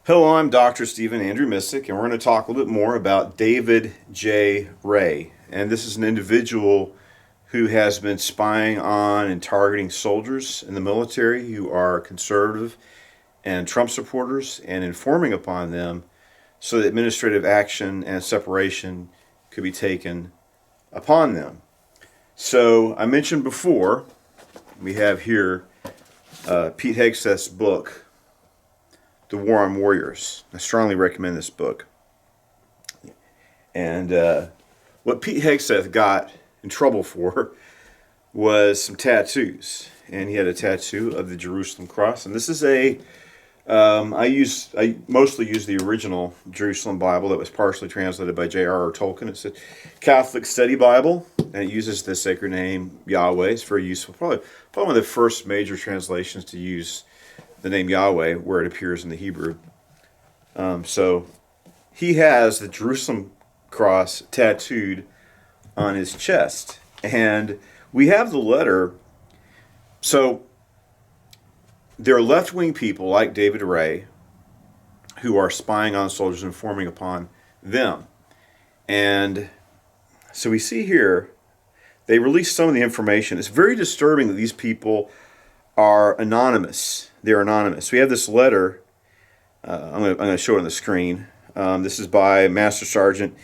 Hello, I'm Dr. Stephen Andrew Missick, and we're going to talk a little bit more about David J. Wray. And this is an individual who has been spying on and targeting soldiers in the military who are conservative and Trump supporters and informing upon them so that administrative action and separation could be taken upon them. So I mentioned before, we have here Pete Hegseth's book, The War on Warriors. I strongly recommend this book. And what Pete Hegseth got in trouble for was some tattoos. And he had a tattoo of the Jerusalem cross. And this is I mostly use the original Jerusalem Bible that was partially translated by J.R.R. Tolkien. It's a Catholic study Bible, and it uses the sacred name Yahweh. It's very useful. Probably one of the first major translations to use the name Yahweh where it appears in the Hebrew. So he has the Jerusalem cross tattooed on his chest. And we have the letter. So there are left-wing people like David Wray who are spying on soldiers and informing upon them. And so we see here, they released some of the information. It's very disturbing that these people are anonymous. They're anonymous. We have this letter. I'm going to show it on the screen. This is by Master Sergeant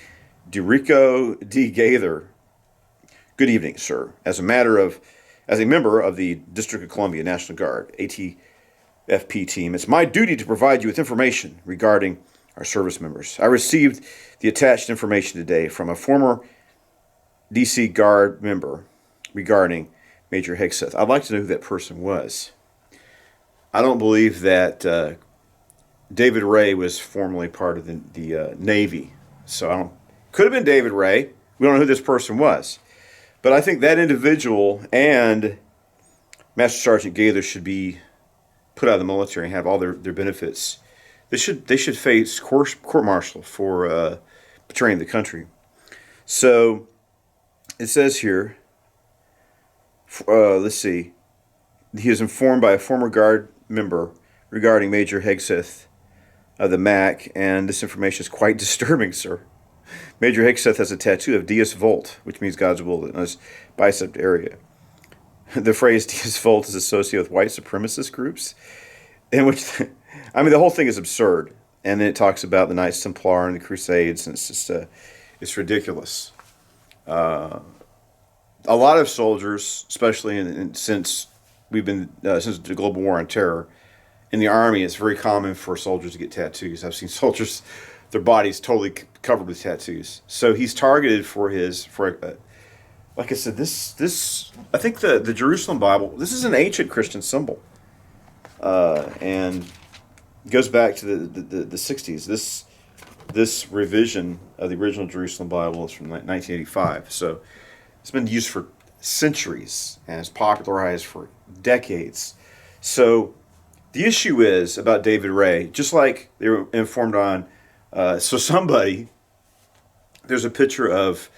Derico D. Gaither. Good evening, sir. As a member of the District of Columbia National Guard, ATFP team, it's my duty to provide you with information regarding our service members. I received the attached information today from a former DC Guard member regarding Major Hegseth. I'd like to know who that person was. I don't believe that David Wray was formerly part of the Navy. So could have been David Wray. We don't know who this person was. But I think that individual and Master Sergeant Gaither should be put out of the military and have all their benefits. They should face court-martial for betraying the country. So it says here, let's see, he is informed by a former Guard member regarding Major Hegseth of the MAC, and this information is quite disturbing, sir. Major Hegseth has a tattoo of Deus Vult, which means God's will, in his bicep area. The phrase Deus Vult is associated with white supremacist groups, in which, the whole thing is absurd. And then it talks about the Knights Templar and the Crusades, and it's just, it's ridiculous. A lot of soldiers, especially since the global war on terror, in the Army, it's very common for soldiers to get tattoos. I've seen soldiers, their bodies totally covered with tattoos. So he's targeted like I said, this I think the Jerusalem Bible, this is an ancient Christian symbol, and goes back to the 60s. This revision of the original Jerusalem Bible is from 1985. So it's been used for centuries and it's popularized for decades. So the issue is about David Wray, just like they were informed on. There's a picture of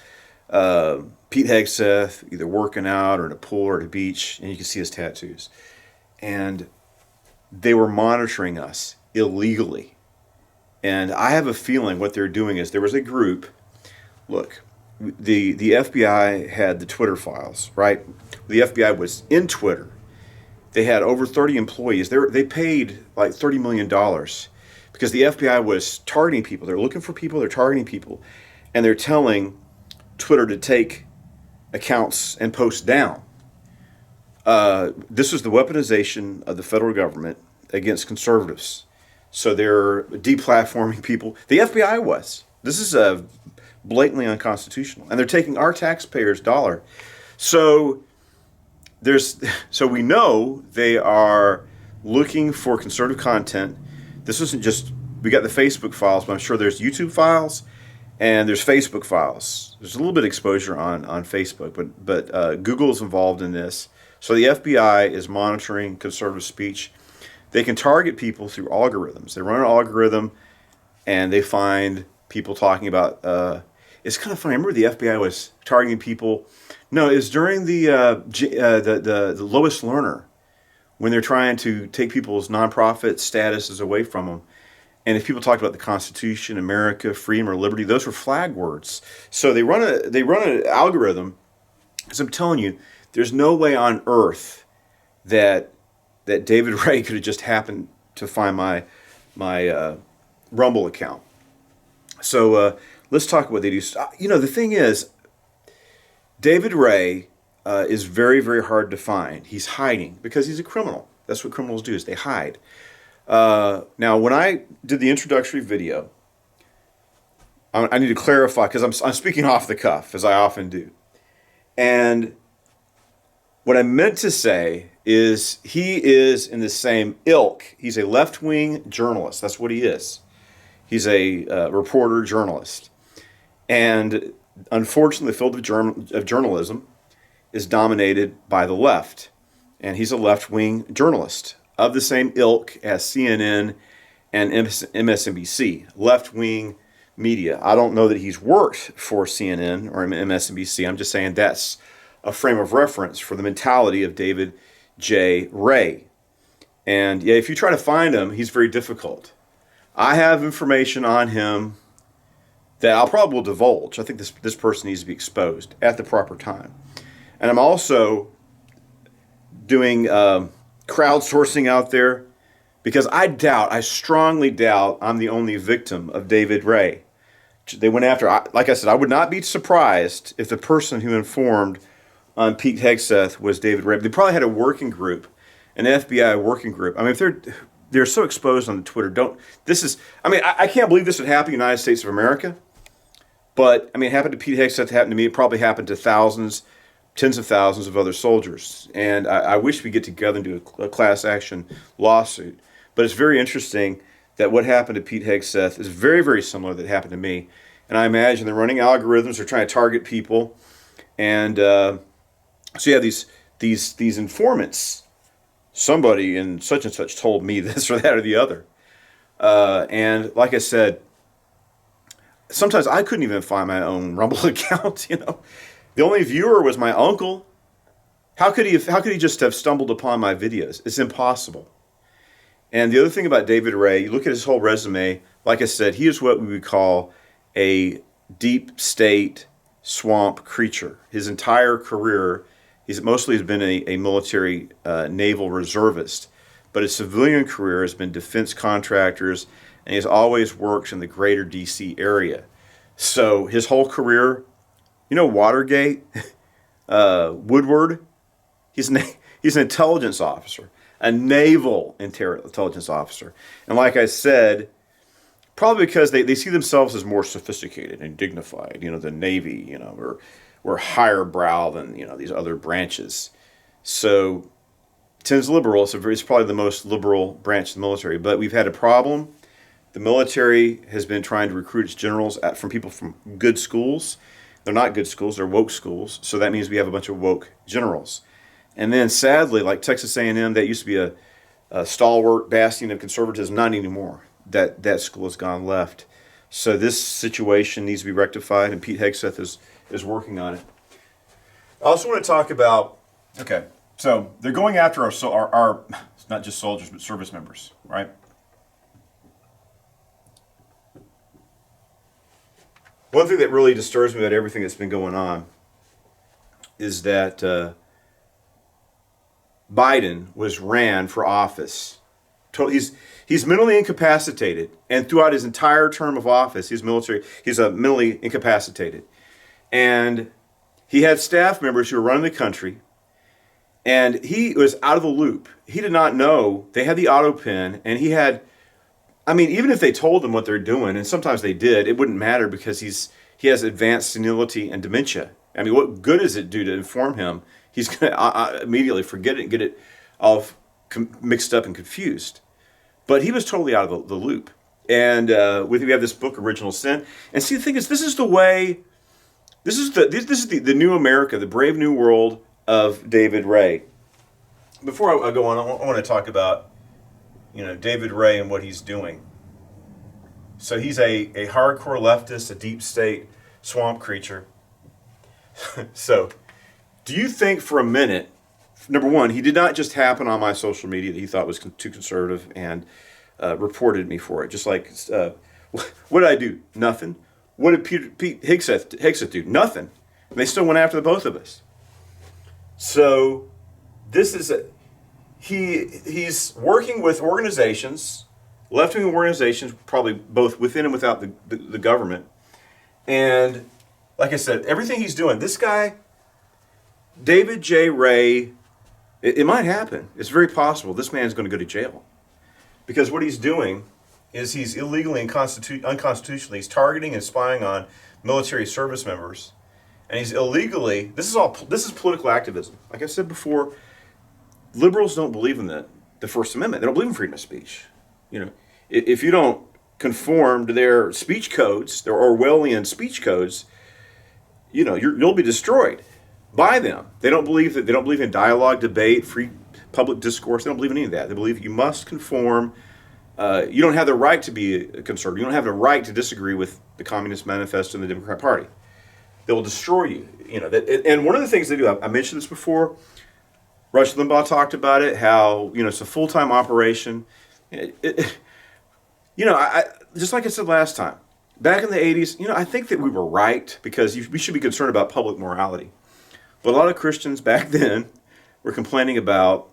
Pete Hegseth either working out or in a pool or at a beach, and you can see his tattoos. And they were monitoring us illegally. And I have a feeling what they're doing is there was a group. Look, the FBI had the Twitter files, right? The FBI was in Twitter. They had over 30 employees. They paid like $30 million because the FBI was targeting people. They're looking for people. They're targeting people. And they're telling Twitter to take accounts and posts down. This was the weaponization of the federal government against conservatives. So they're deplatforming people. The FBI was. This is blatantly unconstitutional. And they're taking our taxpayers' dollar. So we know they are looking for conservative content. This isn't just, we got the Facebook files, but I'm sure there's YouTube files and there's Facebook files. There's a little bit of exposure on Facebook, but Google is involved in this. So the FBI is monitoring conservative speech. They can target people through algorithms. They run an algorithm and they find people talking about, it's kind of funny. I remember the FBI was targeting people. No, it was during the lowest learner, when they're trying to take people's nonprofit statuses away from them. And if people talked about the Constitution, America, freedom, or liberty, those were flag words. So they run an algorithm. Because I'm telling you, there's no way on earth that David Wray could have just happened to find my Rumble account. So let's talk about what they do. The thing is, David Wray is very, very hard to find. He's hiding because he's a criminal. That's what criminals do, is they hide. Now, when I did the introductory video, I need to clarify, because I'm speaking off the cuff, as I often do. And what I meant to say is he is in the same ilk. He's a left-wing journalist. That's what he is. He's a reporter journalist. And unfortunately, the field of journalism is dominated by the left. And he's a left-wing journalist of the same ilk as CNN and MSNBC, left-wing media. I don't know that he's worked for CNN or MSNBC. I'm just saying that's a frame of reference for the mentality of David J. Wray. And yeah, if you try to find him, he's very difficult. I have information on him that I'll probably divulge. I think this person needs to be exposed at the proper time. And I'm also doing crowdsourcing out there, because I strongly doubt I'm the only victim of David Wray. They went after, like I said, I would not be surprised if the person who informed on Pete Hegseth was David Wray. They probably had a working group, an FBI working group. I mean, if they're so exposed on Twitter, I can't believe this would happen in the United States of America. But, I mean, it happened to Pete Hegseth, it happened to me, it probably happened to thousands, tens of thousands of other soldiers. And I wish we get together and do a class action lawsuit. But it's very interesting that what happened to Pete Hegseth is very, very similar that happened to me. And I imagine they're running algorithms, they're trying to target people. And so you have these informants. Somebody in such and such told me this or that or the other. And like I said, sometimes I couldn't even find my own Rumble account, The only viewer was my uncle. How could he just have stumbled upon my videos? It's impossible. And the other thing about David Wray, you look at his whole resume, like I said, he is what we would call a deep state swamp creature. His entire career, he's been a military naval reservist, but his civilian career has been defense contractors, and he's always worked in the greater D.C. area. So his whole career, Watergate, Woodward, he's an intelligence officer, a naval intelligence officer. And like I said, probably because they see themselves as more sophisticated and dignified. The Navy, we're higher brow than, these other branches. So it's liberal. So it's probably the most liberal branch of the military. But we've had a problem. The military has been trying to recruit its generals from people from good schools. They're not good schools, they're woke schools. So that means we have a bunch of woke generals. And then sadly, like Texas A&M, that used to be a stalwart bastion of conservatism, not anymore. That school has gone left. So this situation needs to be rectified, and Pete Hegseth is working on it. I also want to talk about, so they're going after our not just soldiers, but service members, right? One thing that really disturbs me about everything that's been going on is that Biden ran for office. He's mentally incapacitated, and throughout his entire term of office, he's mentally incapacitated. And he had staff members who were running the country, and he was out of the loop. He did not know they had the auto pen, and even if they told him what they're doing, and sometimes they did, it wouldn't matter because he has advanced senility and dementia. I mean, what good does it do to inform him? He's going to immediately forget it and get it all mixed up and confused. But he was totally out of the loop. And we have this book, Original Sin. And see, the thing is, this is the new America, the brave new world of David Wray. Before I go on, I want to talk about David Wray and what he's doing. So he's a hardcore leftist, a deep state swamp creature. So, do you think for a minute, number one, he did not just happen on my social media that he thought was too conservative and reported me for it. Just like, what did I do? Nothing. What did Pete Hegseth do? Nothing. And they still went after the both of us. So this is he's working with organizations, left-wing organizations, probably both within and without the government. And like I said, everything he's doing, this guy, David J. Wray, it might happen. It's very possible this man's going to go to jail. Because what he's doing is he's illegally and unconstitutionally, he's targeting and spying on military service members. And he's illegally, this is political activism. Like I said before, liberals don't believe in the First Amendment. They don't believe in freedom of speech. You know, if you don't conform to their speech codes, their Orwellian speech codes, you know, you'll be destroyed by them. They don't believe in dialogue, debate, free public discourse. They don't believe in any of that. They believe you must conform. You don't have the right to be a conservative. You don't have the right to disagree with the Communist Manifesto and the Democrat Party. They will destroy you. You know that. And one of the things they do, I mentioned this before. Rush Limbaugh talked about it. How it's a full-time operation. I just like I said last time. Back in the 80s, I think that we were right because we should be concerned about public morality. But a lot of Christians back then were complaining about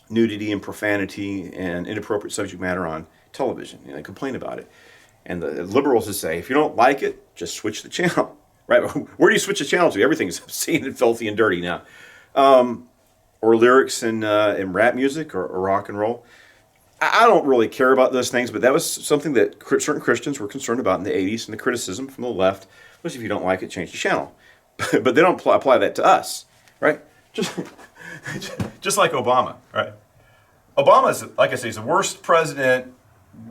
nudity and profanity and inappropriate subject matter on television. They complain about it. And the liberals would say, if you don't like it, just switch the channel. Right? Where do you switch the channel to? Everything's obscene and filthy and dirty now. Or lyrics in rap music or rock and roll. I don't really care about those things, but that was something that certain Christians were concerned about in the 80s, and the criticism from the left was if you don't like it, change the channel. But they don't apply that to us, right? Just like Obama, right? Obama's, like I say, he's the worst president,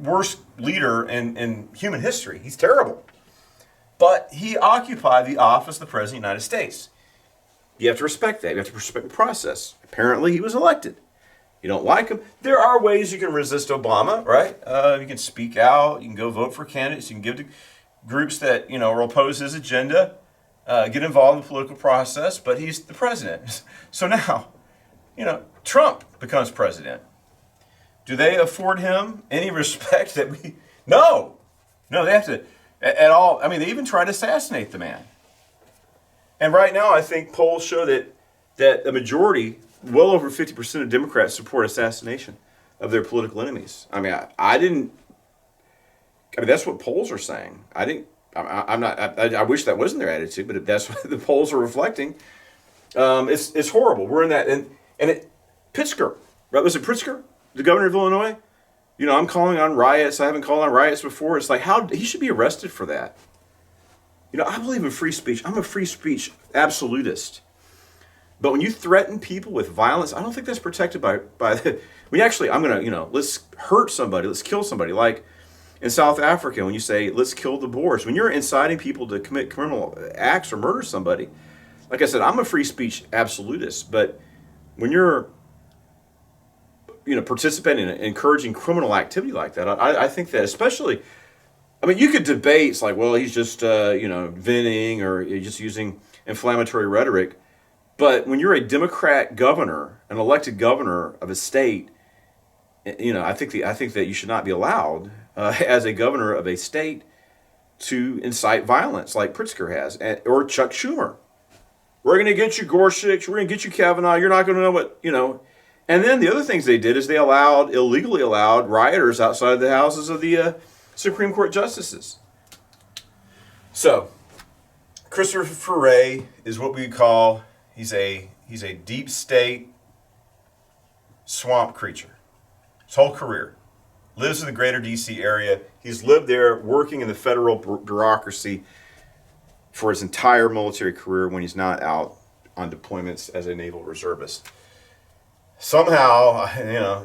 worst leader in human history. He's terrible. But he occupied the office of the President of the United States. You have to respect that. You have to respect the process. Apparently, he was elected. You don't like him. There are ways you can resist Obama, right? You can speak out. You can go vote for candidates. You can give to groups that will oppose his agenda. Get involved in the political process. But he's the president. So now, Trump becomes president. Do they afford him any respect that we? No, they have to at all. I mean, they even try to assassinate the man. And right now, I think polls show that a majority, well over 50% of Democrats support assassination of their political enemies. I mean, I that's what polls are saying. I wish that wasn't their attitude, but if that's what the polls are reflecting, it's horrible. We're in that, and Pritzker, right? Was it Pritzker, the governor of Illinois? I'm calling on riots. I haven't called on riots before. It's like, he should be arrested for that. I believe in free speech. I'm a free speech absolutist. But when you threaten people with violence, I don't think that's protected by let's hurt somebody, let's kill somebody. Like in South Africa, when you say, let's kill the Boers, when you're inciting people to commit criminal acts or murder somebody, like I said, I'm a free speech absolutist. But when you're, participating in encouraging criminal activity like that, I think that especially, you could debate, it's like, well, he's just, venting or he's just using inflammatory rhetoric. But when you're a Democrat governor, an elected governor of a state, I think that you should not be allowed, as a governor of a state, to incite violence like Pritzker has, or Chuck Schumer. We're going to get you Gorsuch, we're going to get you Kavanaugh, you're not going to know what, And then the other things they did is they illegally allowed rioters outside the houses of the Supreme Court justices. So, Christopher Wray is what we call, he's a deep state swamp creature. His whole career. Lives in the greater D.C. area. He's lived there working in the federal bureaucracy for his entire military career when he's not out on deployments as a naval reservist. Somehow,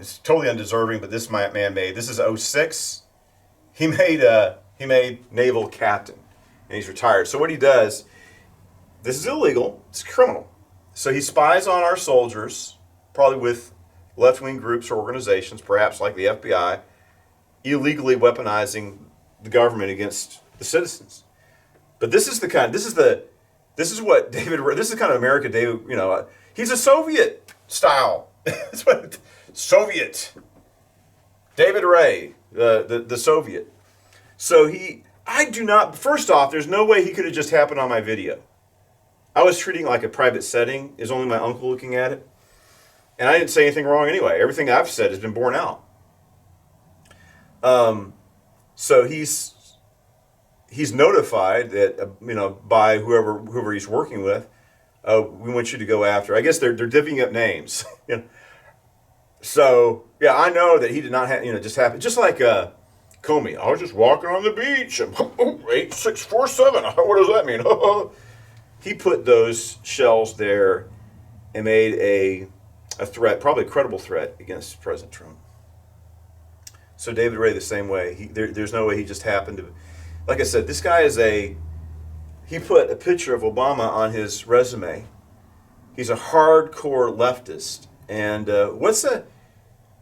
it's totally undeserving, but this man made, this is 06. He made naval captain, and he's retired. So what he does, this is illegal, it's criminal. So he spies on our soldiers, probably with left-wing groups or organizations, perhaps like the FBI, illegally weaponizing the government against the citizens. But this is what David, this is the kind of America David, he's a Soviet style. Soviet. David Ray, the Soviet. So first off, there's no way he could have just happened on my video. I was treating it like a private setting. Is only my uncle looking at it. And I didn't say anything wrong anyway. Everything I've said has been borne out. So he's notified that, by whoever he's working with, we want you to go after. I guess they're divvying up names. So, yeah, I know that he did not just happen. Just like Comey. I was just walking on the beach. And, 8647. What does that mean? He put those shells there and made a threat, probably a credible threat against President Trump. So David Ray the same way. There's no way he just happened to. Like I said, this guy he put a picture of Obama on his resume. He's a hardcore leftist. And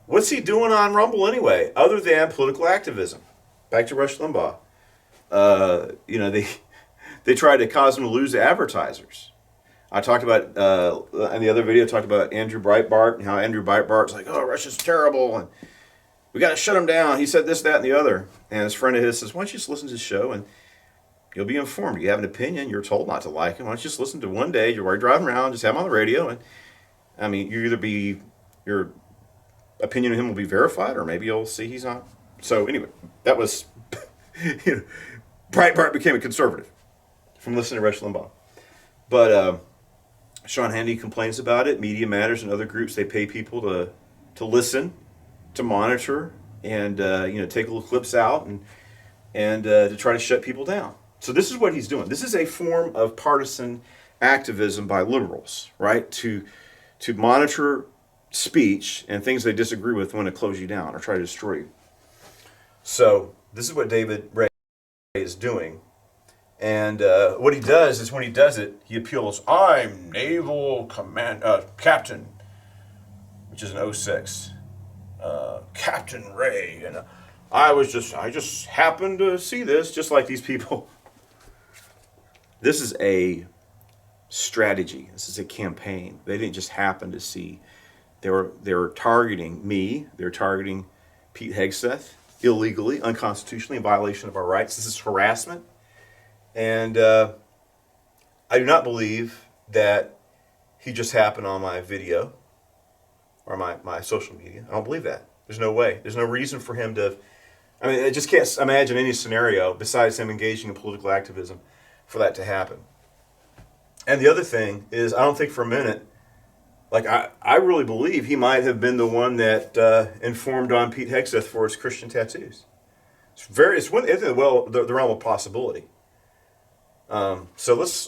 what's he doing on Rumble anyway, other than political activism? Back to Rush Limbaugh. They tried to cause him to lose advertisers. I talked about, in the other video, talked about Andrew Breitbart and how Andrew Breitbart's like, oh, Russia's terrible, and we got to shut him down. He said this, that, and the other. And his friend of his says, why don't you just listen to his show and you'll be informed. You have an opinion. You're told not to like him. Why don't you just listen to one day? You're driving around, just have him on the radio. And I mean, your opinion of him will be verified, or maybe you'll see he's not. So anyway, that was, Breitbart became a conservative from listening to Rush Limbaugh. But Sean Hannity complains about it. Media Matters and other groups, they pay people to listen, to monitor, and take little clips out and to try to shut people down. So this is what he's doing. This is a form of partisan activism by liberals, right? To monitor speech and things they disagree with, want to close you down or try to destroy you. So this is what David Ray is doing. And what he does is, when he does it, he appeals, I'm Naval Captain, which is an 06. Captain Ray. And I just happened to see this, just like these people. This is a strategy. This is a campaign. They didn't just happen to see. They were targeting me. They're targeting Pete Hegseth illegally, unconstitutionally, in violation of our rights. This is harassment. And I do not believe that he just happened on my video or my social media. I don't believe that. There's no way. There's no reason for him to. I mean, I just can't imagine any scenario besides him engaging in political activism for that to happen. And the other thing is, I don't think for a minute, like I really believe he might have been the one that informed on Pete Hegseth for his Christian tattoos. It's the realm of possibility. So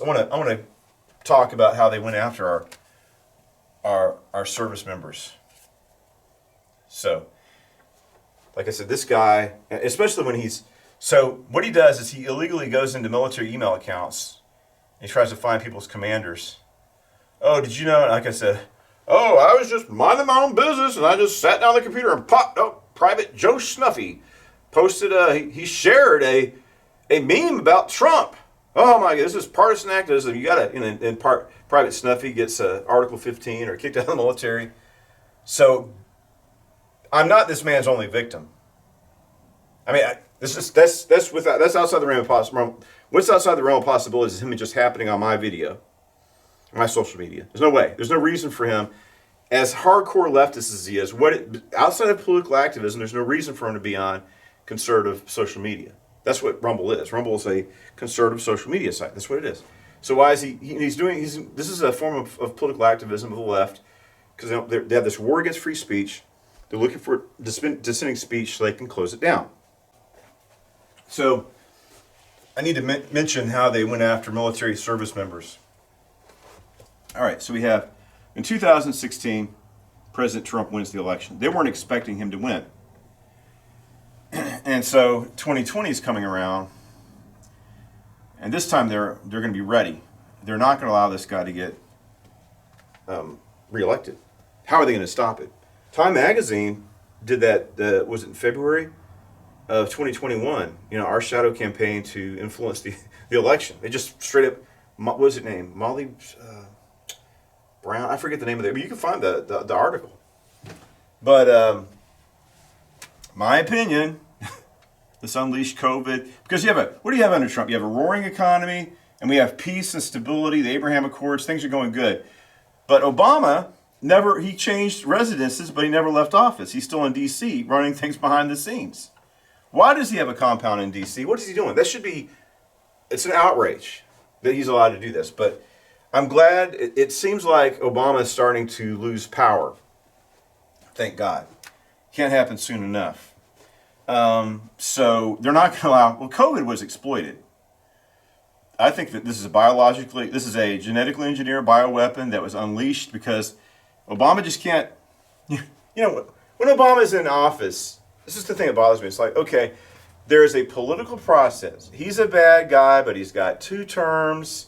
I want to talk about how they went after our service members. So, like I said, this guy, especially when what he does is he illegally goes into military email accounts and he tries to find people's commanders. Oh, did you know? Like I said, I was just minding my own business and I just sat down on the computer and popped up Private Joe Snuffy posted he shared a meme about Trump. Oh my God, this is partisan activism. You got to, Private Snuffy gets Article 15 or kicked out of the military. So I'm not this man's only victim. I mean, that's outside the realm of possibility. What's outside the realm of possibility is him just happening on my video, my social media. There's no way. There's no reason for him, as hardcore leftist as he is, outside of political activism, there's no reason for him to be on conservative social media. That's what Rumble is. Rumble is a conservative social media site. That's what it is. So why is this is a form of political activism of the left, because they have this war against free speech. They're looking for dissenting speech so they can close it down. So I need to mention how they went after military service members. All right, so we have, in 2016, President Trump wins the election. They weren't expecting him to win. And so 2020 is coming around, and this time they're going to be ready. They're not going to allow this guy to get reelected. How are they going to stop it? Time Magazine did that, was it in February of 2021, our shadow campaign to influence the election. They just straight up, what was it named? Molly Brown? I forget the name of it, but you can find the article. But my opinion, this unleashed COVID, because what do you have under Trump? You have a roaring economy, and we have peace and stability, the Abraham Accords, things are going good. But Obama, he changed residences, but he never left office. He's still in D.C. running things behind the scenes. Why does he have a compound in D.C.? What is he doing? It's an outrage that he's allowed to do this. But I'm glad, it seems like Obama is starting to lose power. Thank God. Can't happen soon enough. So they're not going to allow, COVID was exploited. I think that this is a genetically engineered bioweapon that was unleashed because Obama just can't, when Obama's in office, this is the thing that bothers me. It's like, okay, there is a political process. He's a bad guy, but he's got 2 terms.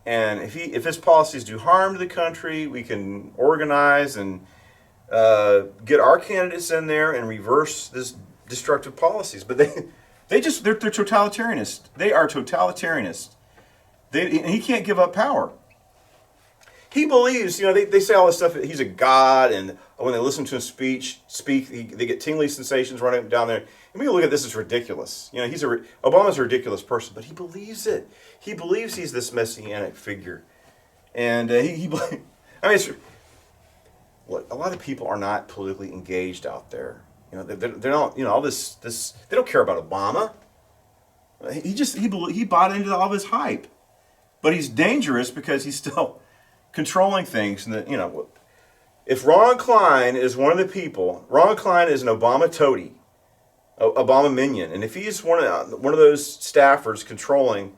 And if his policies do harm to the country, we can organize and get our candidates in there and reverse this destructive policies. But they're totalitarianists. They are totalitarianists. And he can't give up power. He believes, they say all this stuff, he's a god, and when they listen to him speak, they get tingly sensations running down there. And we look at this as ridiculous. Obama's a ridiculous person, but he believes it. He believes he's this messianic figure. And look, a lot of people are not politically engaged out there. They're not, all this, they don't care about Obama. He bought into all this hype. But he's dangerous because he's still controlling things. And if Ron Klein is one of the people, Ron Klein is an Obama toady, Obama minion, and if he's one of those staffers controlling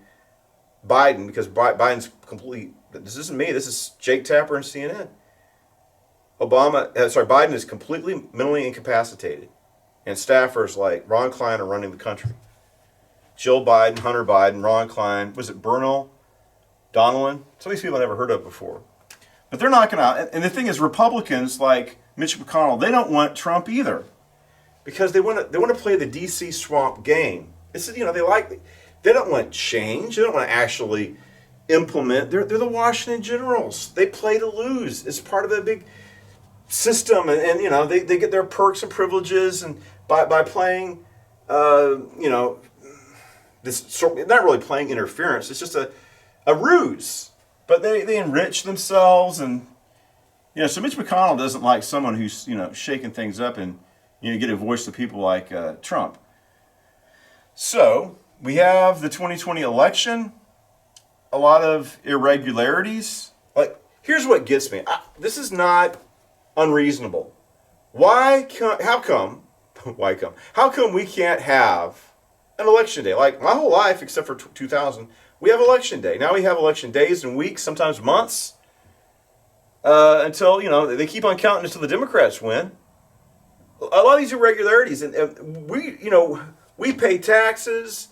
Biden, because Biden's completely, this isn't me, this is Jake Tapper and CNN. Biden is completely mentally incapacitated, and staffers like Ron Klein are running the country. Jill Biden, Hunter Biden, Ron Klein, was it Bernal? Donilon, some of these people I never heard of before. But they're not going to, and the thing is, Republicans like Mitch McConnell, they don't want Trump either. Because they want to play the DC swamp game. They don't want change. They don't want to actually implement. They're the Washington Generals. They play to lose. It's part of a big system, and they get their perks and privileges, and by playing, this not really playing interference. It's just a ruse, but they enrich themselves, and so Mitch McConnell doesn't like someone who's shaking things up and get a voice to people like Trump. So we have the 2020 election, a lot of irregularities. Like, here's what gets me. This is not unreasonable. How come we can't have an election day? Like, my whole life, except for 2000. We have election day. Now we have election days and weeks, sometimes months, until, they keep on counting until the Democrats win. A lot of these irregularities, and we pay taxes,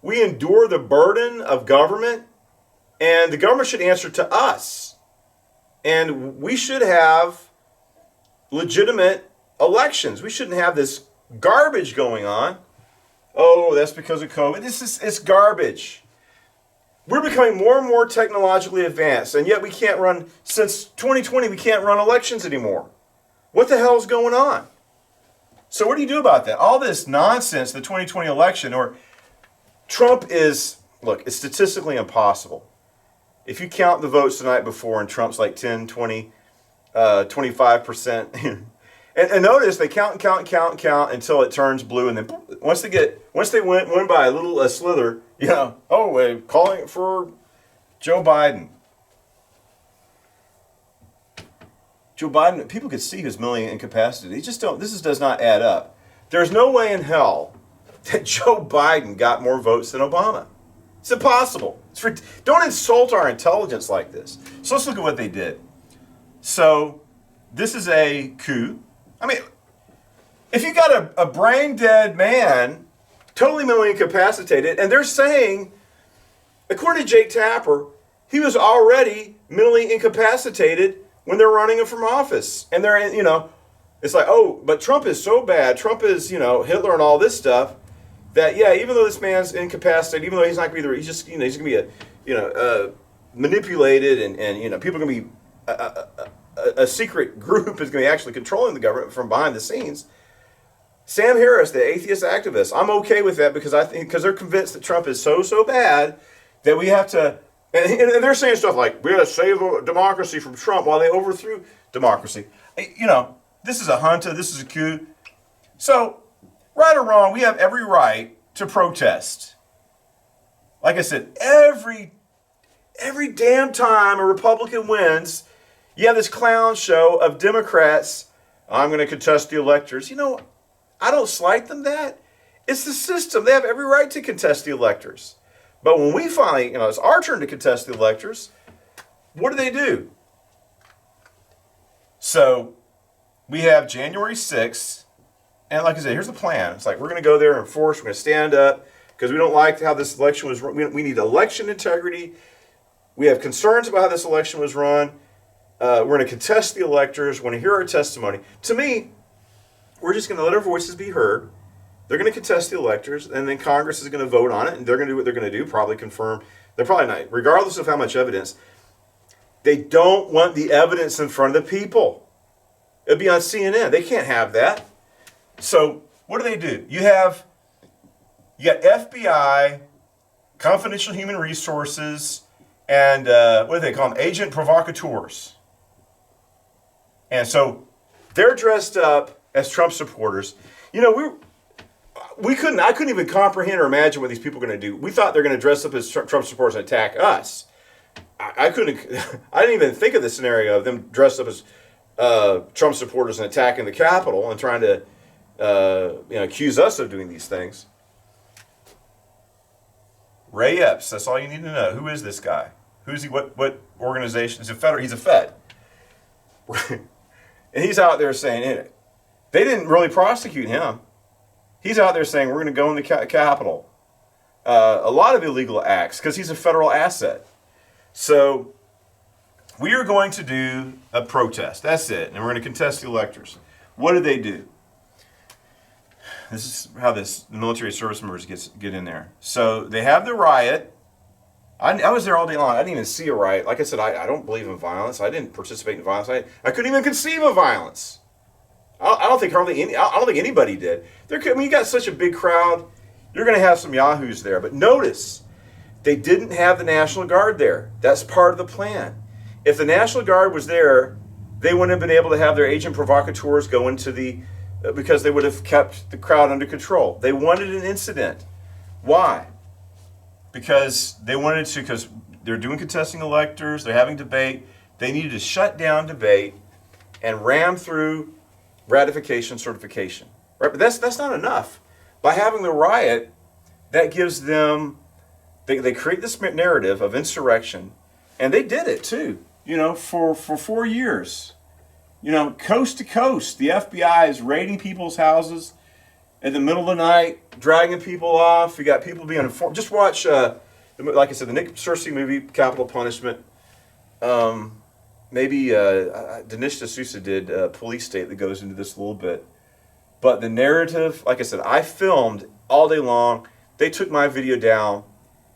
we endure the burden of government, and the government should answer to us. And we should have legitimate elections. We shouldn't have this garbage going on. Oh, that's because of COVID. It's garbage. We're becoming more and more technologically advanced, and yet since 2020, we can't run elections anymore. What the hell is going on? So what do you do about that? All this nonsense, the 2020 election, or Trump it's statistically impossible. If you count the votes the night before and Trump's like 10, 20, 25%, and notice they count until it turns blue, and then once they win by a slither, we're calling for Joe Biden. Joe Biden, people could see his mentally incapacity. They just don't. Does not add up. There's no way in hell that Joe Biden got more votes than Obama. It's impossible. Don't insult our intelligence like this. So let's look at what they did. So this is a coup. I mean, if you got a brain dead man, totally mentally incapacitated, and they're saying, according to Jake Tapper, he was already mentally incapacitated when they're running him from office. And they're, it's like, oh, but Trump is so bad. Trump is, Hitler and all this stuff that, even though this man's incapacitated, even though he's not going to be, he's just, he's going to be manipulated and people are going to be, a secret group is going to be actually controlling the government from behind the scenes. Sam Harris, the atheist activist, I'm okay with that because they're convinced that Trump is so bad that we have to, and they're saying stuff like, we got to save democracy from Trump while they overthrew democracy. This is a junta, this is a coup. So, right or wrong, we have every right to protest. Like I said, every damn time a Republican wins, you have this clown show of Democrats, I'm going to contest the electors. I don't slight them that. It's the system. They have every right to contest the electors. But when we finally, it's our turn to contest the electors, what do? So we have January 6th, and like I said, here's the plan. It's like we're going to go there and force, we're going to stand up, because we don't like how this election was run. We need election integrity. We have concerns about how this election was run. We're going to contest the electors. We're going to hear our testimony. To me, we're just going to let our voices be heard. They're going to contest the electors, and then Congress is going to vote on it, and they're going to do what they're going to do, probably confirm. They're probably not, regardless of how much evidence. They don't want the evidence in front of the people. It'll be on CNN. They can't have that. So what do? You got FBI, confidential human resources, and what do they call them? Agent provocateurs. And so they're dressed up as Trump supporters. I couldn't even comprehend or imagine what these people are going to do. We thought they're going to dress up as Trump supporters and attack us. I didn't even think of the scenario of them dressed up as Trump supporters and attacking the Capitol and trying to accuse us of doing these things. Ray Epps, that's all you need to know. Who is this guy? Who's he? What organization? He's a Fed. And he's out there saying, they didn't really prosecute him. He's out there saying, we're going to go in the Capitol. A lot of illegal acts, because he's a federal asset. So we are going to do a protest. That's it. And we're going to contest the electors. What did they do? This is how the military service members get in there. So they have the riot. I was there all day long. I didn't even see a riot. Like I said, I don't believe in violence. I didn't participate in violence. I couldn't even conceive of violence. I don't think anybody did. When you got such a big crowd, you're going to have some yahoos there. But notice, they didn't have the National Guard there. That's part of the plan. If the National Guard was there, they wouldn't have been able to have their agent provocateurs go into because they would have kept the crowd under control. They wanted an incident. Why? Because they're doing contesting electors, they're having debate. They needed to shut down debate and ram through ratification, certification. Right? But that's not enough. By having the riot, that gives them, they create this narrative of insurrection, and they did it too, for 4 years. Coast to coast, the FBI is raiding people's houses in the middle of the night, dragging people off. You got people being informed. Just watch, like I said, the Nick Searcy movie, Capital Punishment. Maybe Dinesh D'Souza did Police State that goes into this a little bit. But the narrative, like I said, I filmed all day long. They took my video down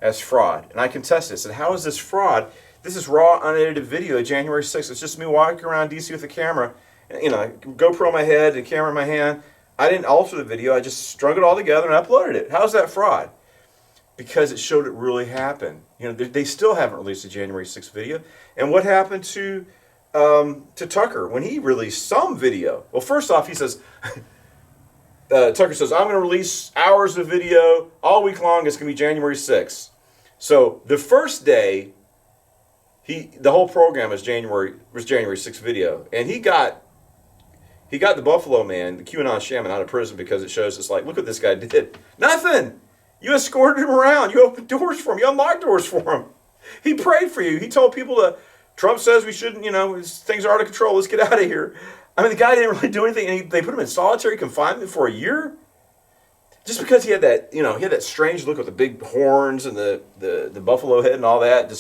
as fraud. And I contested it. I said, how is this fraud? This is raw, unedited video of January 6th. It's just me walking around D.C. with a camera, GoPro on my head and camera in my hand. I didn't alter the video. I just strung it all together and uploaded it. How's that fraud? Because it showed it really happened. They still haven't released a January 6th video. And what happened to Tucker when he released some video? Well, first off, he says, Tucker says, I'm going to release hours of video all week long. It's going to be January 6th. So the first day, the whole program was January 6th video, and he got the Buffalo man, the QAnon shaman, out of prison because it shows it's like, look what this guy did. Nothing. You escorted him around. You opened doors for him. You unlocked doors for him. He prayed for you. He told people Trump says we shouldn't, things are out of control. Let's get out of here. I mean, the guy didn't really do anything, and they put him in solitary confinement for a year just because he had that, he had that strange look with the big horns and the buffalo head and all that.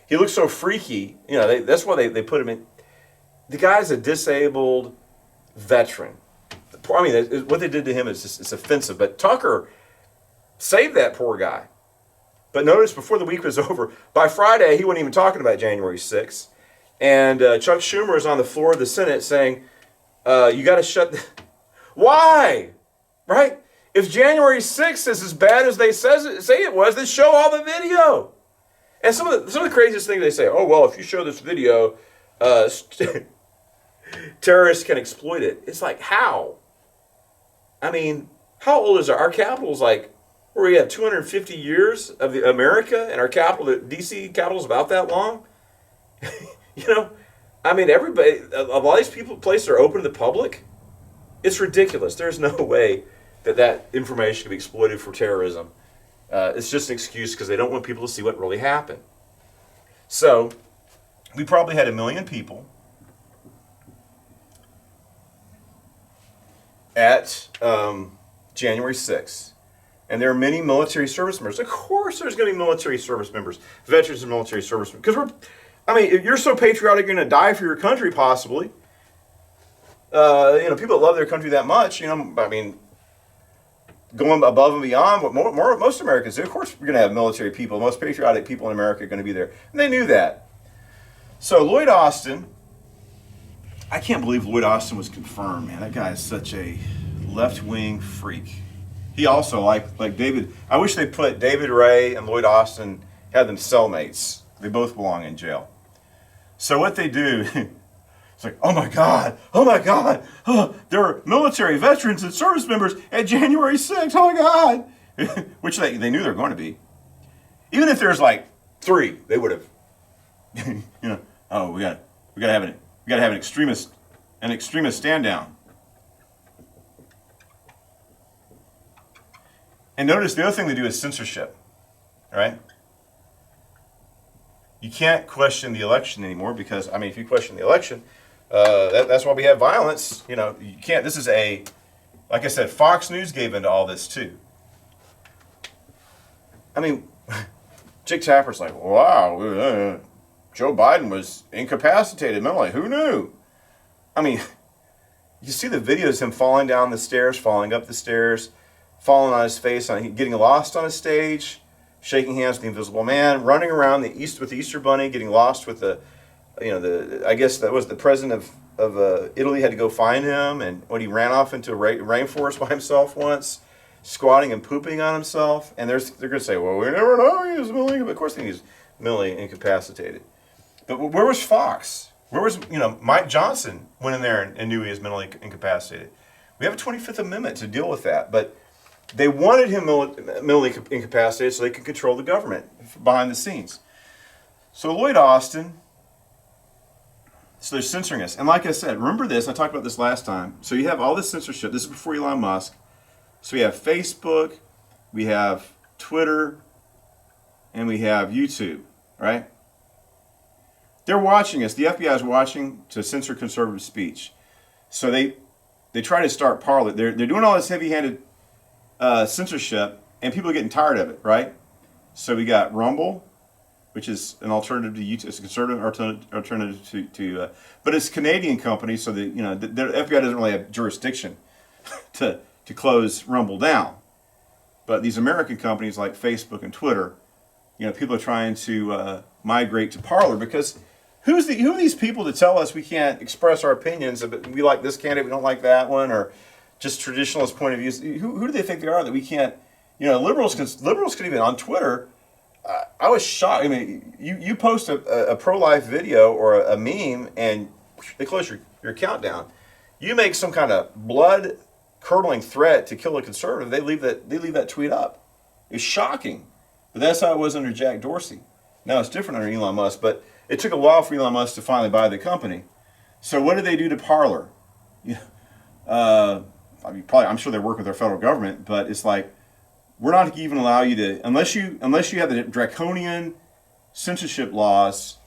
He looked so freaky. That's why they put him in. The guy's a disabled veteran. I mean, what they did to him is offensive. But Tucker saved that poor guy. But notice before the week was over, by Friday, he wasn't even talking about January 6th. And Chuck Schumer is on the floor of the Senate saying, you got to shut... Why? right? If January 6th is as bad as they say it was, then show all the video. And some of the craziest things they say, oh, well, if you show this video, terrorists can exploit it. It's like, how? I mean, how old is our capital? Is like, where we have 250 years of America, and our capital, the D.C. capital, is about that long. I mean, everybody, a lot of these places are open to the public. It's ridiculous. There's no way that information can be exploited for terrorism. It's just an excuse because they don't want people to see what really happened. So, we probably had 1 million people at January 6th. And there are many military service members. Of course there's going to be military service members, veterans and military service members. Because if you're so patriotic, you're going to die for your country, possibly. People that love their country that much, going above and beyond what most Americans do. Of course, we're going to have military people. The most patriotic people in America are going to be there. And they knew that. So Lloyd Austin, I can't believe Lloyd Austin was confirmed, man. That guy is such a left-wing freak. He also, like David, I wish they put David Wray and Lloyd Austin, had them cellmates. They both belong in jail. So what they do, it's like, oh my God, there were military veterans and service members at January 6th, oh my God. Which they knew they were going to be. Even if there's like 3, they would have, we gotta have an extremist stand down. And notice the other thing they do is censorship, right? You can't question the election anymore because, if you question the election, that's why we have violence. You can't, like I said, Fox News gave into all this too. Jake Tapper's like, wow, Joe Biden was incapacitated mentally. Who knew? You see the videos of him falling down the stairs, falling up the stairs, falling on his face, getting lost on a stage, shaking hands with the Invisible Man, running around with the Easter Bunny, getting lost with I guess that was the president of Italy had to go find him, and when he ran off into a rainforest by himself once, squatting and pooping on himself, and they're going to say, well, we never know he was mentally, of course he's mentally incapacitated. But where was Fox? Where was, Mike Johnson went in there and knew he was mentally incapacitated. We have a 25th Amendment to deal with that, but they wanted him mentally incapacitated so they could control the government behind the scenes. So Lloyd Austin, so they're censoring us. And like I said, remember this, I talked about this last time. So you have all this censorship. This is before Elon Musk. So we have Facebook, we have Twitter, and we have YouTube, right? They're watching us. The FBI is watching to censor conservative speech. So they try to start Parler. They're doing all this heavy-handed censorship, and people are getting tired of it, right? So we got Rumble, which is an alternative to YouTube. It's a conservative alternative to but it's a Canadian company, so the FBI doesn't really have jurisdiction to close Rumble down. But these American companies like Facebook and Twitter, people are trying to migrate to Parler because who are these people to tell us we can't express our opinions? We like this candidate, we don't like that one, or just traditionalist point of views. Who do they think they are that we can't? Liberals can even on Twitter. I was shocked. You post a pro-life video or a meme, and they close your account down. You make some kind of blood-curdling threat to kill a conservative, they leave that tweet up. It's shocking, but that's how it was under Jack Dorsey. Now it's different under Elon Musk, but it took a while for Elon Musk to finally buy the company. So what did they do to Parler? I'm sure they work with their federal government, but it's like, we're not even allow you to, unless you have the draconian censorship laws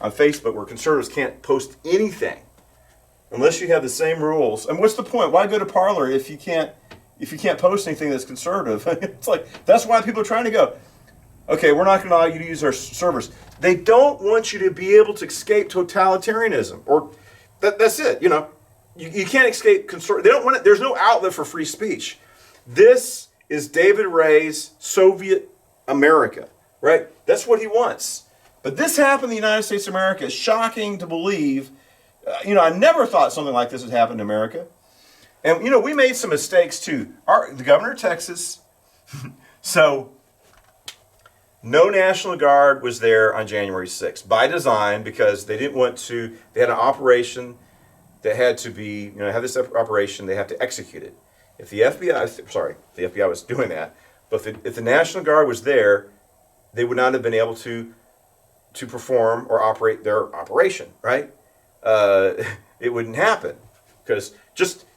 on Facebook where conservatives can't post anything, unless you have the same rules. And what's the point? Why go to Parler if you can't post anything that's conservative? It's like, that's why people are trying to go, okay, we're not going to allow you to use our servers. They don't want you to be able to escape totalitarianism, or that's it. You can't escape conservative. They don't want it. There's no outlet for free speech. This is David Ray's Soviet America, right? That's what he wants. But this happened in the United States of America. It's shocking to believe. I never thought something like this would happen in America. And, we made some mistakes too. The governor of Texas, so no National Guard was there on January 6th by design, because they didn't want to, they had an operation that had to be, have this operation, they have to execute it. If the FBI was doing that, but if the National Guard was there, they would not have been able to perform or operate their operation, right? It wouldn't happen, because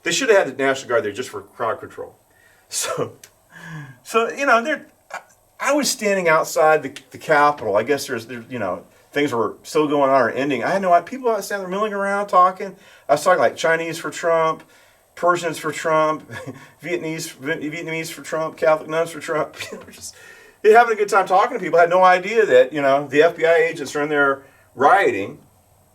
they should have had the National Guard there just for crowd control. So I was standing outside the Capitol. I guess there's things were still going on or ending. I had no idea. People outside there milling around talking. I was talking like Chinese for Trump, Persians for Trump, Vietnamese for Trump, Catholic nuns for Trump. Just having a good time talking to people. I had no idea that the FBI agents are in there rioting.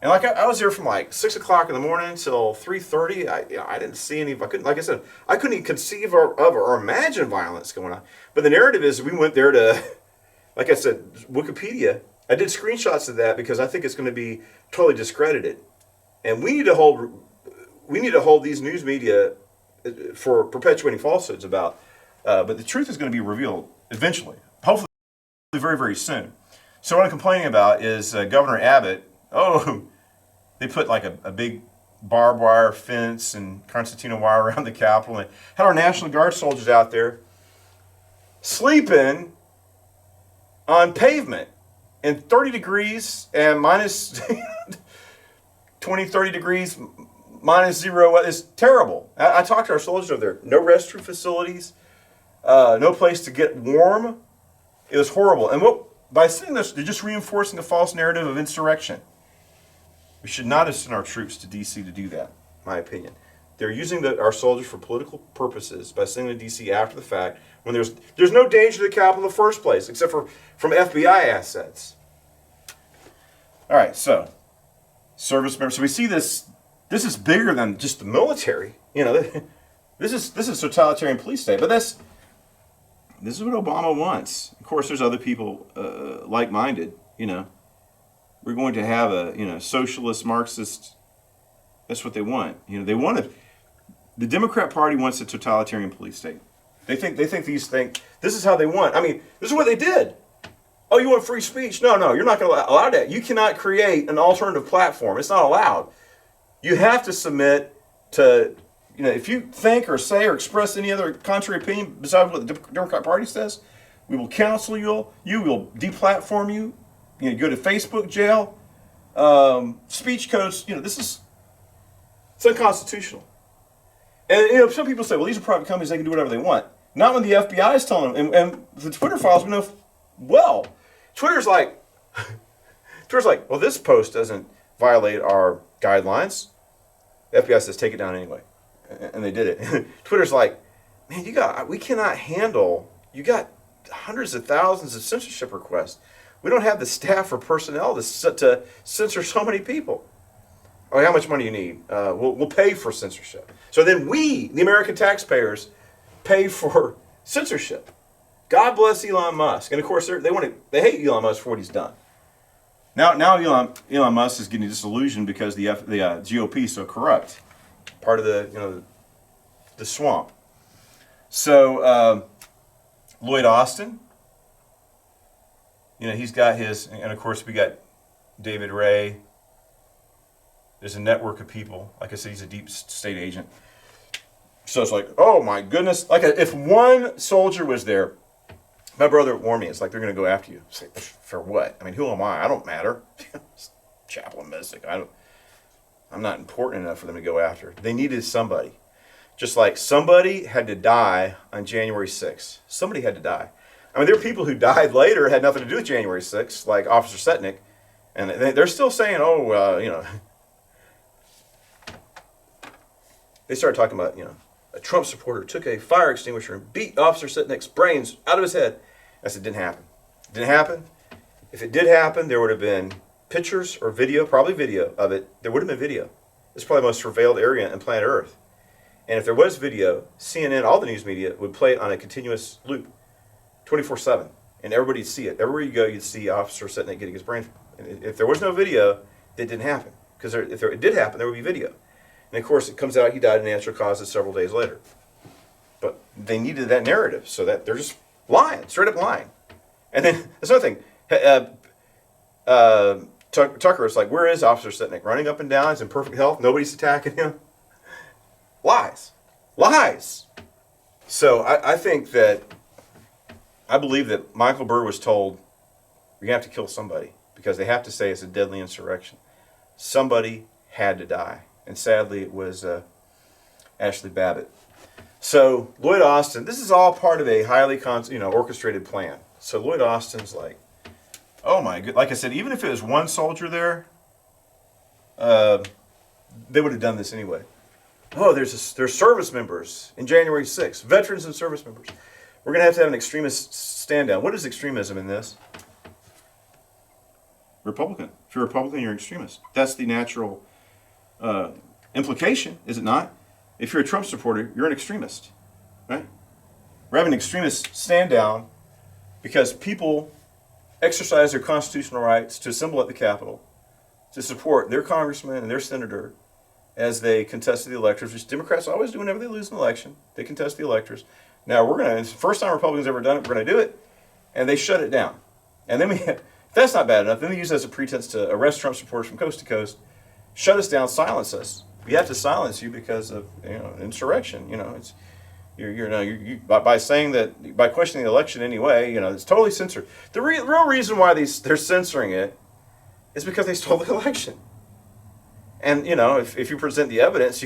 And I was there from like 6 o'clock in the morning until 3:30. I didn't see any. I couldn't even conceive of or imagine violence going on. But the narrative is we went there to, like I said, Wikipedia. I did screenshots of that because I think it's going to be totally discredited, and we need to hold these news media for perpetuating falsehoods about. But the truth is going to be revealed eventually, hopefully very, very soon. So what I'm complaining about is Governor Abbott. They put like a big barbed wire fence and concertina wire around the Capitol, and had our National Guard soldiers out there sleeping on pavement in 30 degrees and minus 20, 30 degrees, minus zero. It's terrible. I talked to our soldiers over there. No restroom facilities, no place to get warm. It was horrible. And by saying this, they're just reinforcing a false narrative of insurrection. We should not have sent our troops to D.C. to do that, in my opinion. They're using our soldiers for political purposes by sending them to D.C. after the fact, when there's no danger to the Capitol in the first place, except from FBI assets. All right, so service members. So we see this. This is bigger than just the military. This is totalitarian police state. But this is what Obama wants. Of course, there's other people like-minded. We're going to have a socialist, Marxist. That's what they want. They want to. The Democrat Party wants a totalitarian police state. They think this is how they want. I mean, this is what they did. Oh, you want free speech? No, you're not going to allow that. You cannot create an alternative platform. It's not allowed. You have to submit to, if you think or say or express any other contrary opinion besides what the Democrat Party says, we will counsel you. You will deplatform you. You go to Facebook jail. Speech codes. It's unconstitutional. And some people say, well, these are private companies; they can do whatever they want. Not when the FBI is telling them. And the Twitter files, we know well. Twitter's like, well, this post doesn't violate our guidelines. The FBI says take it down anyway, and they did it. Twitter's like, man, we cannot handle. You got hundreds of thousands of censorship requests. We don't have the staff or personnel to censor so many people. Oh, how much money do you need? We'll pay for censorship. So then we, the American taxpayers, pay for censorship. God bless Elon Musk. And of course, they hate Elon Musk for what he's done. Now Elon Musk is getting disillusioned because the GOP is so corrupt. Part of the swamp. So Lloyd Austin, he's got his, and of course we got J Wray. There's a network of people. Like I said, he's a deep state agent. So it's like, oh my goodness. Like if one soldier was there, my brother warned me, it's like they're going to go after you. It's like, for what? I mean, who am I? I don't matter. Chaplain Mystic. I'm not important enough for them to go after. They needed somebody. Just like somebody had to die on January 6th. Somebody had to die. I mean, there are people who died later, had nothing to do with January 6th, like Officer Setnick. And they're still saying, they started talking about, a Trump supporter took a fire extinguisher and beat Officer Setnick's brains out of his head. I said, didn't happen. Didn't happen. If it did happen, there would have been pictures or video, probably video of it. There would have been video. It's probably the most surveilled area on planet Earth. And if there was video, CNN, all the news media, would play it on a continuous loop, 24/7. And everybody would see it. Everywhere you go, you'd see Officer Setnick getting his brains. And if there was no video, it didn't happen. Because if it did happen, there would be video. And of course, it comes out he died of natural causes several days later. But they needed that narrative, so that they're just lying, straight up lying. And then that's another thing. Tucker was like, where is Officer Sitnick? Running up and down, he's in perfect health, nobody's attacking him. Lies. Lies. So I believe that Michael Burr was told, you have to kill somebody, because they have to say it's a deadly insurrection. Somebody had to die. And sadly, it was Ashley Babbitt. So Lloyd Austin, this is all part of a highly orchestrated plan. So Lloyd Austin's like, oh my god! Like I said, even if it was one soldier there, they would have done this anyway. Oh, there's service members in January 6th, veterans and service members. We're going to have an extremist stand down. What is extremism in this? Republican. If you're a Republican, you're an extremist. That's the natural implication, is it not? If you're a Trump supporter, you're an extremist, right? We're having an extremist stand down because people exercise their constitutional rights to assemble at the Capitol to support their congressman and their senator as they contested the electors, which Democrats always do whenever they lose an election. They contest the electors. Now, it's the first time Republicans ever done it, we're going to do it, and they shut it down. And then if that's not bad enough, then they use it as a pretense to arrest Trump supporters from coast to coast, shut us down, silence us. We have to silence you because of insurrection. It's by saying that, by questioning the election anyway, it's totally censored. The real reason why they're censoring it is because they stole the election. And if you present the evidence,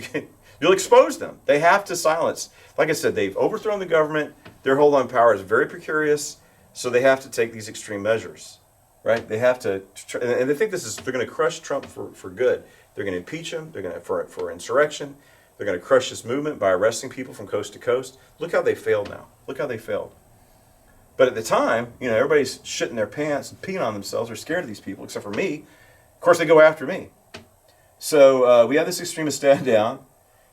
you'll expose them. They have to silence. Like I said, they've overthrown the government. Their hold on power is very precarious, so they have to take these extreme measures, right? They have to, and they think they're going to crush Trump for good. They're going to impeach him. They're going to for insurrection. They're going to crush this movement by arresting people from coast to coast. Look how they failed now. Look how they failed. But at the time, everybody's shitting their pants and peeing on themselves. They're scared of these people, except for me. Of course, they go after me. So we have this extremist stand down,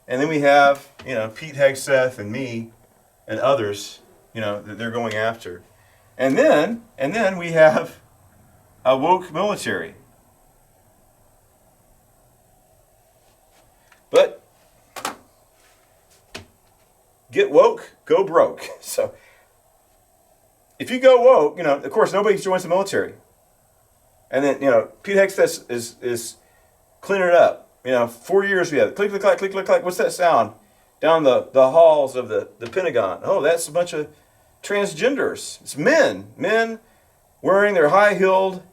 and then we have Pete Hegseth and me and others that they're going after, and then we have a woke military. But get woke, go broke. So if you go woke, of course nobody joins the military, and then Pete Hegseth is cleaning it up. 4 years we have it. Click, click, clack, click, click, clack. What's that sound? Down the halls of the Pentagon. Oh, that's a bunch of transgenders. It's men wearing their high-heeled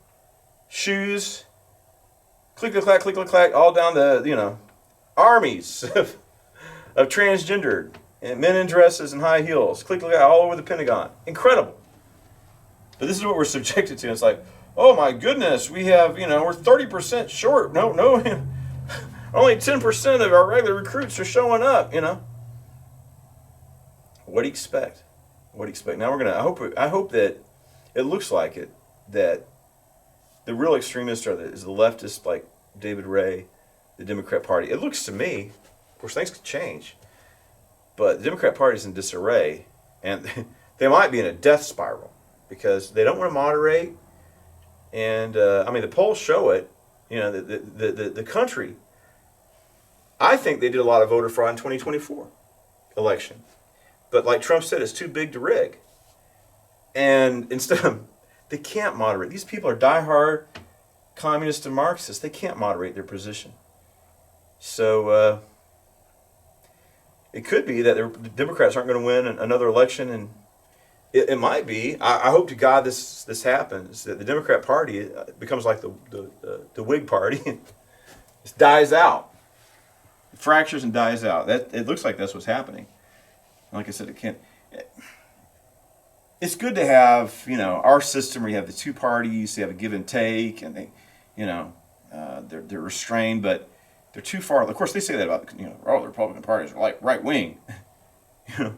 shoes. Click, click, clack, click, click, clack, all down the armies of transgendered and men in dresses and high heels. Click, click, clack, all over the Pentagon. Incredible. But this is what we're subjected to. It's like, oh my goodness, we have we're 30% short. No. Only 10% of our regular recruits are showing up, What do you expect? What do you expect? Now I hope that it looks like it, that the real extremists is the leftists like David Wray, the Democrat Party. It looks to me, of course things could change, but the Democrat Party is in disarray, and they might be in a death spiral because they don't want to moderate, and the polls show it, the country. I think they did a lot of voter fraud in 2024 election. But like Trump said, it's too big to rig. And they can't moderate. These people are diehard communists and Marxists. They can't moderate their position. So it could be that the Democrats aren't going to win another election. And it might be, I hope to God this happens, that the Democrat Party becomes like the Whig Party and just dies out. Fractures and dies out. It looks like that's what's happening. Like I said, it can't. It's good to have our system where you have the two parties, they have a give and take, and they, they're restrained, but they're too far. Of course, they say that about the Republican parties are like right wing. You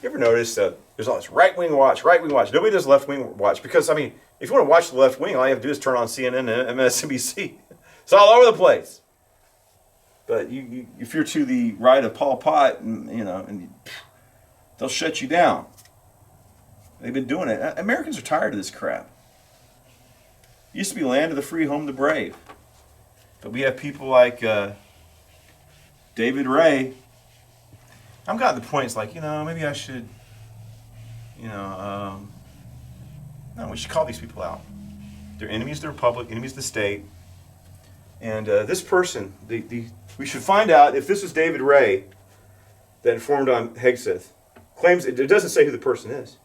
ever notice that there's all this right wing watch? Nobody does left wing watch because if you want to watch the left wing, all you have to do is turn on CNN and MSNBC. It's all over the place. But if you're to the right of Pol Pot, they'll shut you down. They've been doing it. Americans are tired of this crap. It used to be land of the free, home of the brave. But we have people like David Wray. I'm gotten to the point, it's like, maybe I should, no, we should call these people out. They're enemies of the republic, enemies of the state. And this person, we should find out if this was David Wray that informed on Hegseth. Claims it doesn't say who the person is.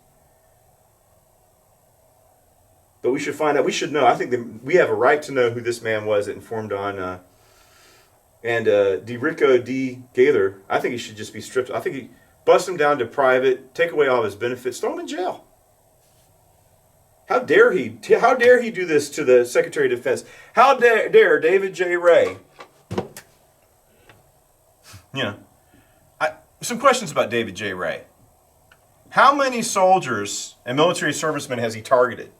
But we should find out. We should know. I think that we have a right to know who this man was that informed on. And DeRico D. Gaylor, I think he should just be stripped. I think he bust him down to private, take away all of his benefits, throw him in jail. How dare he? How dare he do this to the Secretary of Defense? How dare David J. Wray? Some questions about David J. Wray. How many soldiers and military servicemen has he targeted?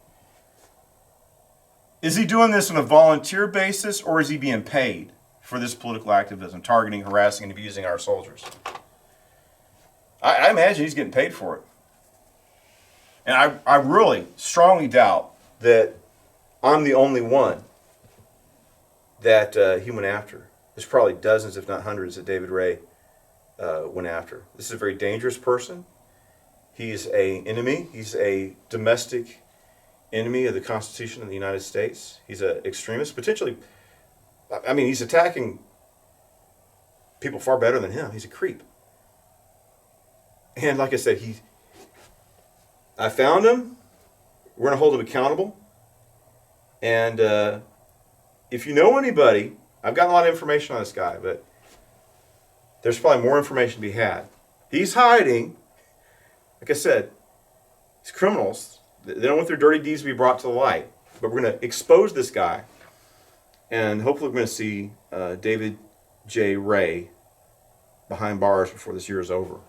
Is he doing this on a volunteer basis, or is he being paid for this political activism, targeting, harassing, and abusing our soldiers? I imagine he's getting paid for it. And I really strongly doubt that I'm the only one that he went after. There's probably dozens, if not hundreds, that David Wray went after. This is a very dangerous person. He's an enemy. He's a domestic enemy of the Constitution of the United States. He's an extremist, potentially. I mean, he's attacking people far better than him. He's a creep. And like I said, I found him. We're going to hold him accountable. And if you know anybody, I've gotten a lot of information on this guy, but there's probably more information to be had. He's hiding. Like I said, these criminals, they don't want their dirty deeds to be brought to the light. But we're going to expose this guy. And hopefully we're going to see David J. Wray behind bars before this year is over.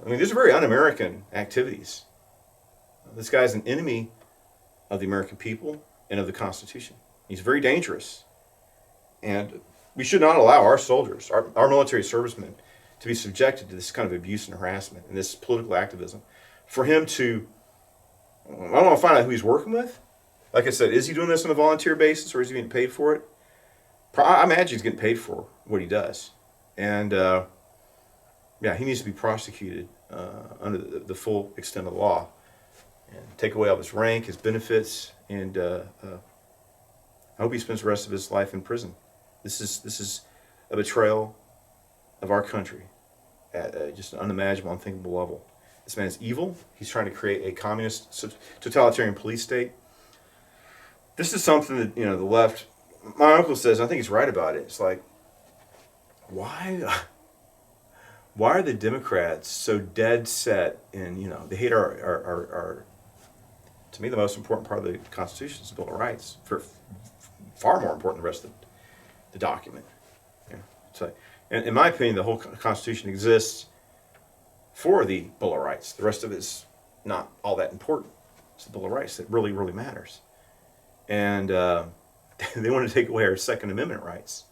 These are very un-American activities. This guy's an enemy of the American people and of the Constitution. He's very dangerous. And we should not allow our soldiers, our military servicemen, to be subjected to this kind of abuse and harassment and this political activism. For him to, I don't want to find out who he's working with. Like I said, is he doing this on a volunteer basis or is he getting paid for it? I imagine he's getting paid for what he does. And he needs to be prosecuted under the full extent of the law and take away all his rank, his benefits, and I hope he spends the rest of his life in prison. This is a betrayal of our country at just an unimaginable, unthinkable level. This man is evil. He's trying to create a communist, totalitarian police state. This is something that, the left, my uncle says, I think he's right about it. It's like, why are the Democrats so dead set in, they hate our to me, the most important part of the Constitution is the Bill of Rights, far more important than the rest of the document. So, and in my opinion, the whole Constitution exists for the Bill of Rights. The rest of it is not all that important. It's the Bill of Rights that really, really matters. And they want to take away our Second Amendment rights.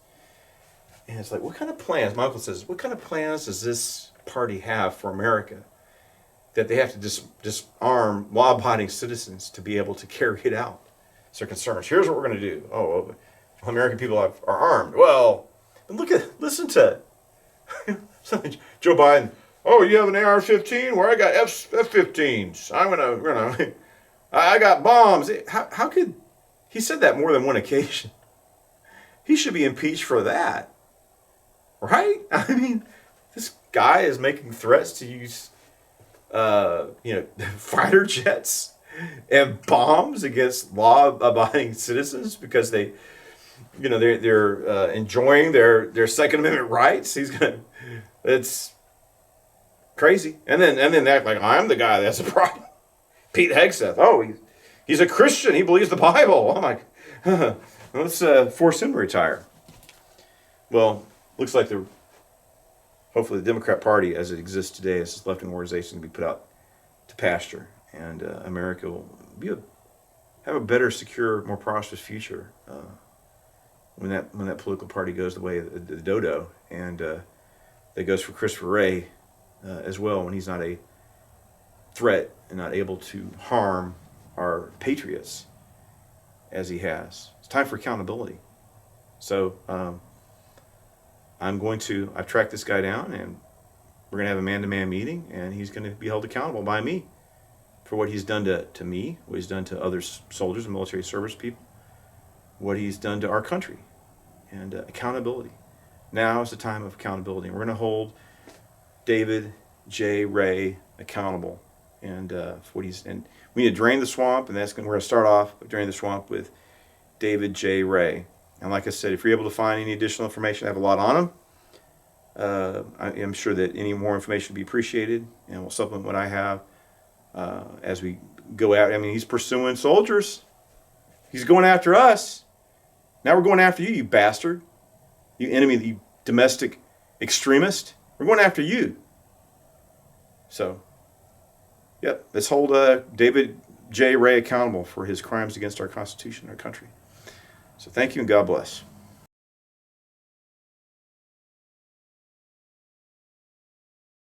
And it's like, what kind of plans, my uncle says, what kind of plans does this party have for America that they have to disarm law-abiding citizens to be able to carry it out? It's their concerns. Here's what we're going to do. Oh, American people are armed. Well, listen to Joe Biden. Oh, you have an AR-15? Where I got F-15s. I got bombs. How could, he said that more than one occasion. He should be impeached for that. Right? I mean, this guy is making threats to use, fighter jets and bombs against law-abiding citizens because they're enjoying their Second Amendment rights. It's crazy. And then they act like I'm the guy that's a problem. Pete Hegseth. Oh, he's a Christian. He believes the Bible. I'm like, let's force him to retire. Well, looks like hopefully the Democrat Party as it exists today, as this left-wing organization, will be put out to pasture, and America will have a better, secure, more prosperous future when that political party goes the way of the dodo, and that goes for Christopher Wray as well, when he's not a threat and not able to harm our patriots as he has. It's time for accountability. So I've tracked this guy down, and we're going to have a man-to-man meeting, and he's going to be held accountable by me for what he's done to me, what he's done to other soldiers and military service people, what he's done to our country, and accountability. Now is the time of accountability. We're going to hold David J. Wray accountable, and for what he's, and we need to drain the swamp, and we're going to start off with draining the swamp with David J. Wray. And like I said, if you're able to find any additional information, I have a lot on him. I am sure that any more information will be appreciated, and we'll supplement what I have as we go out. I mean, he's pursuing soldiers. He's going after us. Now we're going after you, you bastard. You enemy, you domestic extremist. We're going after you. So, yep, let's hold David J. Wray accountable for his crimes against our Constitution, our country. So thank you, and God bless.